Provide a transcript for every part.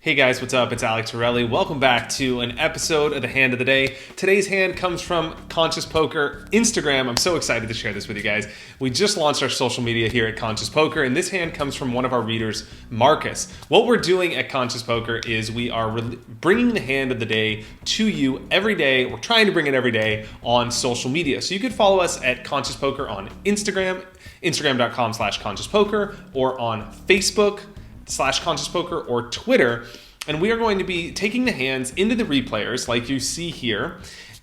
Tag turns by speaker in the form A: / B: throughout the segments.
A: Hey guys, what's up? It's Alec Torelli. Welcome back to an episode of the Hand of the Day. Today's hand comes from Conscious Poker Instagram. I'm so excited to share this with you guys. We just launched our social media here at Conscious Poker, and this hand comes from one of our readers, Marcus. What we're doing at Conscious Poker is we are bringing the Hand of the Day to you every day. We're trying to bring it every day on social media. So you could follow us at Conscious Poker on Instagram, instagram.com/consciouspoker, or on Facebook /Conscious Poker or Twitter, and we are going to be taking the hands into the replayers like you see here,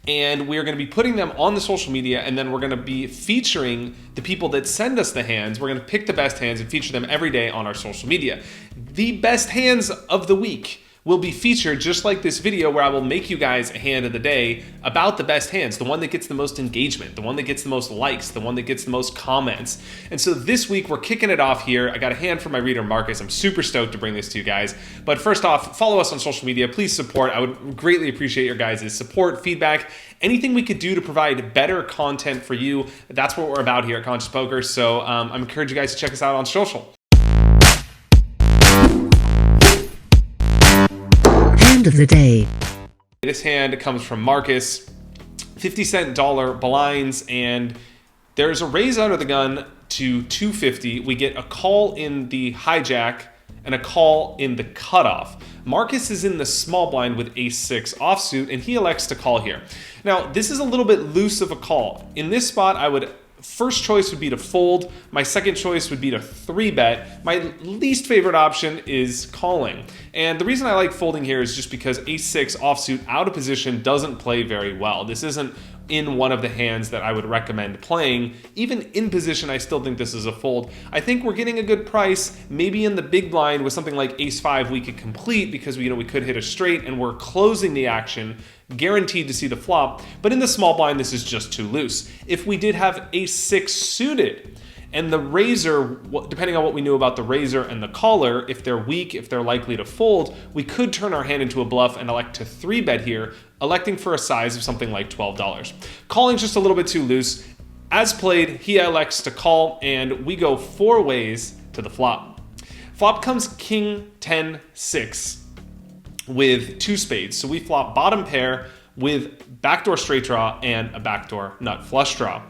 A: and we are going to be putting them on the social media, and then we're going to be featuring the people that send us the hands. We're going to pick the best hands and feature them every day on our social media. The best hands of the week will be featured just like this video where I will make you guys a hand of the day about the best hands, the one that gets the most engagement, the one that gets the most likes, the one that gets the most comments. And so this week we're kicking it off here. I got a hand from my reader Marcus. I'm super stoked to bring this to you guys. But first off, follow us on social media. Please support. I would greatly appreciate your guys' support, feedback, anything we could do to provide better content for you. That's what we're about here at Conscious Poker. So I encourage you guys to check us out on social.
B: Hand of the day.
A: This hand comes from Marcus, 50-cent dollar blinds, and there's a raise under the gun to 250. We get a call in the hijack and a call in the cutoff. Marcus is in the small blind with ace-6 offsuit, and he elects to call here. Now, this is a little bit loose of a call. In this spot, first choice would be to fold. My second choice would be to 3-bet. My least favorite option is calling. And the reason I like folding here is just because ace-6 offsuit out of position doesn't play very well. This isn't in one of the hands that I would recommend playing. Even in position, I still think this is a fold. I think we're getting a good price. Maybe in the big blind with something like ace-5 we could complete because we could hit a straight and we're closing the action, guaranteed to see the flop. But in the small blind, this is just too loose. If we did have ace-6 suited, and the raiser, depending on what we knew about the raiser and the caller, if they're weak, if they're likely to fold, we could turn our hand into a bluff and elect to 3-bet here, electing for a size of something like $12. Calling's just a little bit too loose. As played, he elects to call, and we go 4 ways to the flop. Flop comes king 10-6 with 2 spades. So we flop bottom pair with backdoor straight draw and a backdoor nut flush draw.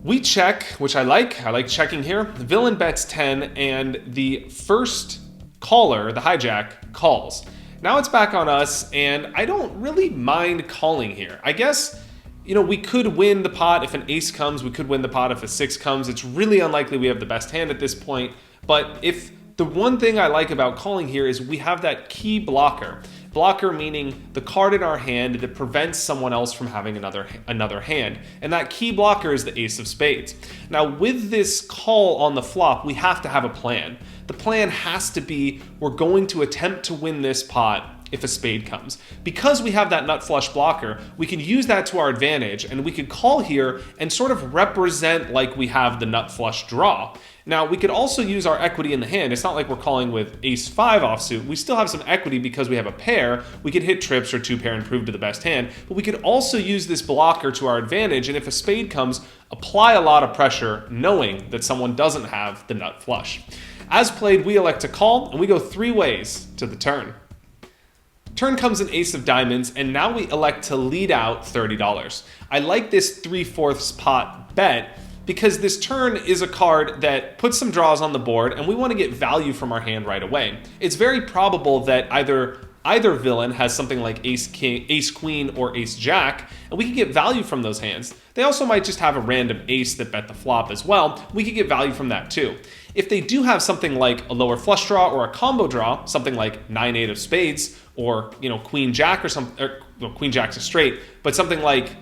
A: We check, which I like checking here. The villain bets 10, and the first caller, the hijack, calls. Now it's back on us, and I don't really mind calling here. I guess, we could win the pot if an ace comes. We could win the pot if a 6 comes. It's really unlikely we have the best hand at this point. But if the one thing I like about calling here is we have that key blocker. Blocker meaning the card in our hand that prevents someone else from having another hand. And that key blocker is the ace of spades. Now with this call on the flop, we have to have a plan. The plan has to be we're going to attempt to win this pot if a spade comes. Because we have that nut flush blocker, we can use that to our advantage, and we could call here and sort of represent like we have the nut flush draw. Now, we could also use our equity in the hand. It's not like we're calling with ace-5 offsuit. We still have some equity because we have a pair. We could hit trips or 2-pair and prove to the best hand, but we could also use this blocker to our advantage, and if a spade comes, apply a lot of pressure knowing that someone doesn't have the nut flush. As played, we elect to call, and we go 3 ways to the turn. Turn comes an ace of diamonds, and now we elect to lead out $30. I like this 3/4 pot bet because this turn is a card that puts some draws on the board, and we want to get value from our hand right away. It's very probable that either villain has something like ace king, ace queen, or ace jack, and we can get value from those hands. They also might just have a random ace that bet the flop as well. We could get value from that too. If they do have something like a lower flush draw or a combo draw, something like 9-8 of spades, or queen jack queen jack's a straight, but something like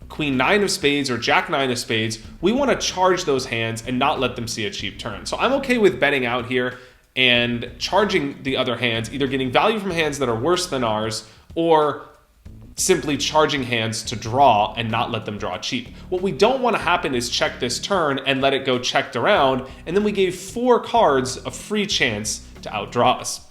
A: queen 9 of spades or jack 9 of spades, we want to charge those hands and not let them see a cheap turn. So I'm okay with betting out here and charging the other hands, either getting value from hands that are worse than ours or simply charging hands to draw and not let them draw cheap. What we don't want to happen is check this turn and let it go checked around, and then we gave 4 cards a free chance to outdraw us.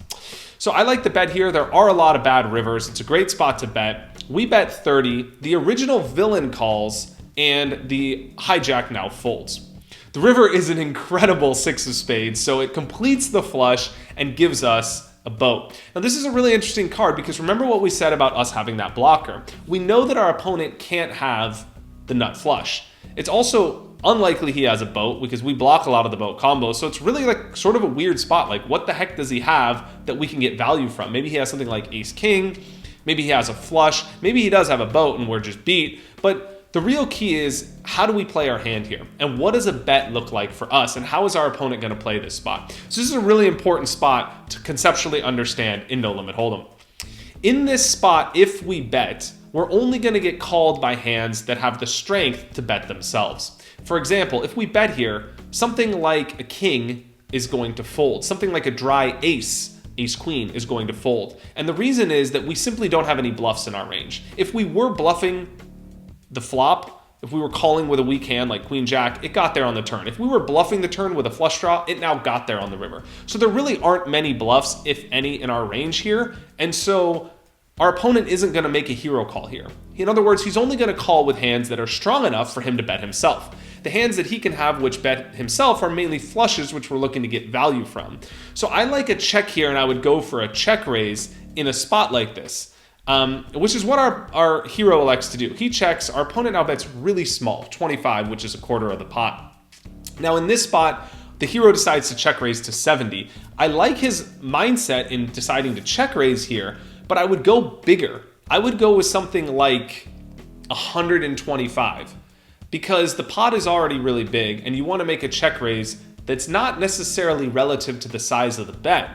A: So I like the bet here. There are a lot of bad rivers. It's a great spot to bet. We bet 30. The original villain calls, and the hijack now folds. The river is an incredible 6 of spades, so it completes the flush and gives us a boat. Now this is a really interesting card because remember what we said about us having that blocker. We know that our opponent can't have the nut flush. It's also unlikely he has a boat because we block a lot of the boat combos. So it's really like sort of a weird spot. Like what the heck does he have that we can get value from? Maybe he has something like ace king. Maybe he has a flush. Maybe he does have a boat and we're just beat. But the real key is how do we play our hand here? And what does a bet look like for us? And how is our opponent going to play this spot? So this is a really important spot to conceptually understand in No Limit Hold'em. In this spot, if we bet, we're only going to get called by hands that have the strength to bet themselves. For example, if we bet here, something like a king is going to fold. Something like a dry ace queen is going to fold. And the reason is that we simply don't have any bluffs in our range. If we were bluffing the flop, if we were calling with a weak hand like queen jack, it got there on the turn. If we were bluffing the turn with a flush draw, it now got there on the river. So there really aren't many bluffs, if any, in our range here. And so our opponent isn't going to make a hero call here. In other words, he's only going to call with hands that are strong enough for him to bet himself. The hands that he can have which bet himself are mainly flushes, which we're looking to get value from. So I like a check here, and I would go for a check raise in a spot like this, which is what our hero elects to do. He checks. Our opponent now bets really small, 25, which is a quarter of the pot. Now in this spot, the hero decides to check raise to 70. I like his mindset in deciding to check raise here, but I would go bigger. I would go with something like 125 because the pot is already really big and you want to make a check raise that's not necessarily relative to the size of the bet,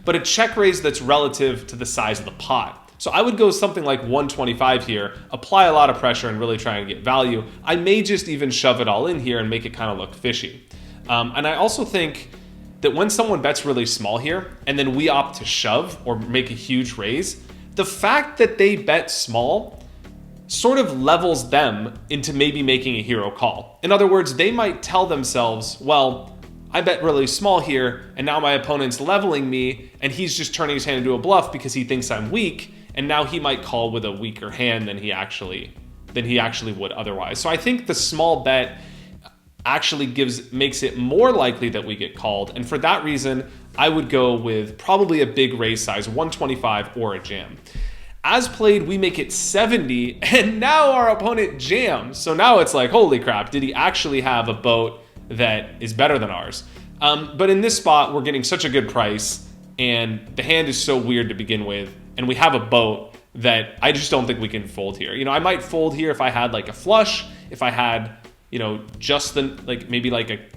A: but a check raise that's relative to the size of the pot. So I would go something like 125 here, apply a lot of pressure and really try and get value. I may just even shove it all in here and make it kind of look fishy. And I also think that when someone bets really small here and then we opt to shove or make a huge raise, the fact that they bet small sort of levels them into maybe making a hero call. In other words, they might tell themselves, well, I bet really small here and now my opponent's leveling me and he's just turning his hand into a bluff because he thinks I'm weak, and now he might call with a weaker hand than he actually would otherwise. So I think the small bet actually makes it more likely that we get called, and for that reason I would go with probably a big raise size, 125 or a jam. As played, we make it 70 and now our opponent jams. So now it's like, holy crap, did he actually have a boat that is better than ours? But in this spot, we're getting such a good price and the hand is so weird to begin with, and we have a boat that I just don't think we can fold here. You know, I might fold here if I had like a flush, if I had, you know, just the, like maybe like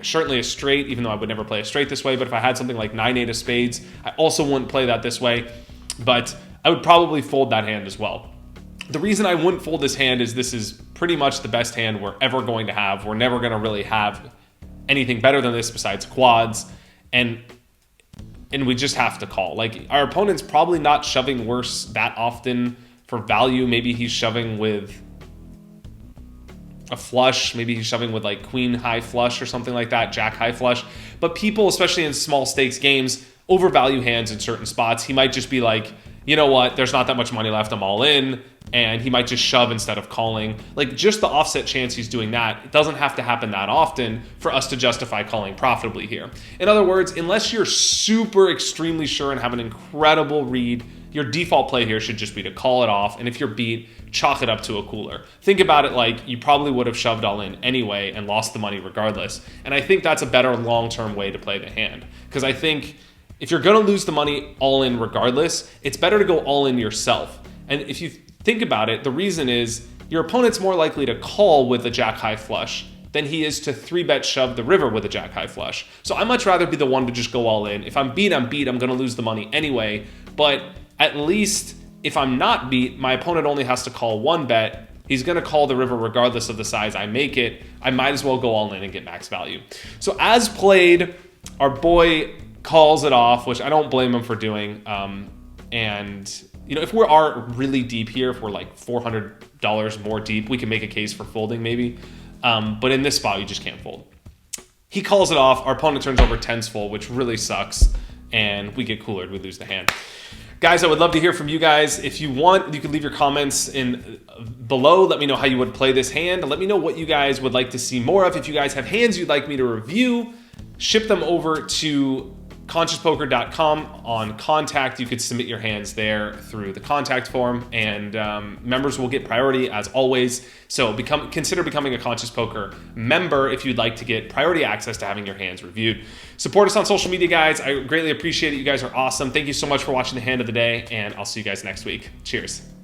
A: certainly a straight, even though I would never play a straight this way, but if I had something like 9-8 of spades, I also wouldn't play that this way, but I would probably fold that hand as well. The reason I wouldn't fold this hand is this is pretty much the best hand we're ever going to have. We're never going to really have anything better than this besides quads, and we just have to call. Like, our opponent's probably not shoving worse that often for value. Maybe he's shoving with a flush, maybe he's shoving with like queen high flush or something like that, jack high flush. But people, especially in small stakes games, overvalue hands in certain spots. He might just be like, you know what, there's not that much money left, I'm all in, and he might just shove instead of calling. Like, just the offset chance he's doing that, it doesn't have to happen that often for us to justify calling profitably here. In other words, unless you're super extremely sure and have an incredible read, your default play here should just be to call it off, and if you're beat, chalk it up to a cooler. Think about it like you probably would have shoved all in anyway and lost the money regardless. And I think that's a better long-term way to play the hand, because I think if you're going to lose the money all in regardless, it's better to go all in yourself. And if you think about it, the reason is your opponent's more likely to call with a jack high flush than he is to 3-bet shove the river with a jack high flush. So I'd much rather be the one to just go all in. If I'm beat, I'm beat. I'm going to lose the money anyway. But at least if I'm not beat, my opponent only has to call 1 bet. He's going to call the river regardless of the size I make it. I might as well go all in and get max value. So as played, our boy calls it off, which I don't blame him for doing. And you know, if we are really deep here, if we're like $400 more deep, we can make a case for folding maybe. But in this spot, you just can't fold. He calls it off. Our opponent turns over 10s full, which really sucks. And we get coolered. We lose the hand. Guys, I would love to hear from you guys. If you want, you can leave your comments in below. Let me know how you would play this hand. Let me know what you guys would like to see more of. If you guys have hands you'd like me to review, ship them over to ConsciousPoker.com. On contact, you could submit your hands there through the contact form, and members will get priority as always. So consider becoming a Conscious Poker member if you'd like to get priority access to having your hands reviewed. Support us on social media, guys. I greatly appreciate it. You guys are awesome. Thank you so much for watching the Hand of the Day, and I'll see you guys next week. Cheers.